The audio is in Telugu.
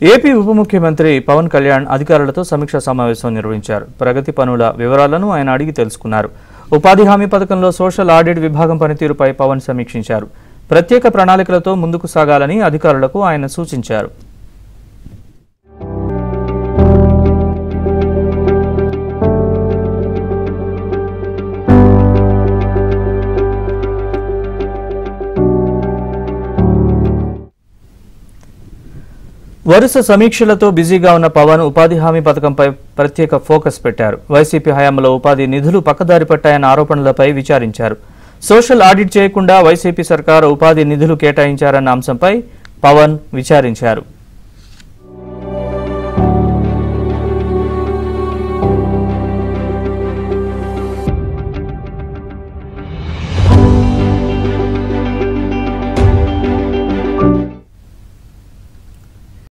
ఏపీ ఉప ముఖ్యమంత్రి పవన్ కళ్యాణ్ అధికారులతో సమీక్షా సమావేశం నిర్వహించారు. ప్రగతి పనుల వివరాలను ఆయన అడిగి తెలుసుకున్నారు. ఉపాధి హామీ పథకంలో సోషల్ ఆడిట్ విభాగం పనితీరుపై పవన్ సమీక్షించారు. ప్రత్యేక ప్రణాళికలతో ముందుకు సాగాలని అధికారులకు ఆయన సూచించారు. వరుస సమీక్షలతో బిజీగా ఉన్న పవన్ ఉపాధి హామీ పథకంపై ప్రత్యేక ఫోకస్ పెట్టారు. వైసీపీ హయాంలో ఉపాధి నిధులు పక్కదారి పట్టాయన్న ఆరోపణలపై విచారించారు. సోషల్ ఆడిట్ చేయకుండా వైసీపీ సర్కారు ఉపాధి నిధులు కేటాయించారన్న అంశంపై పవన్ విచారించారు.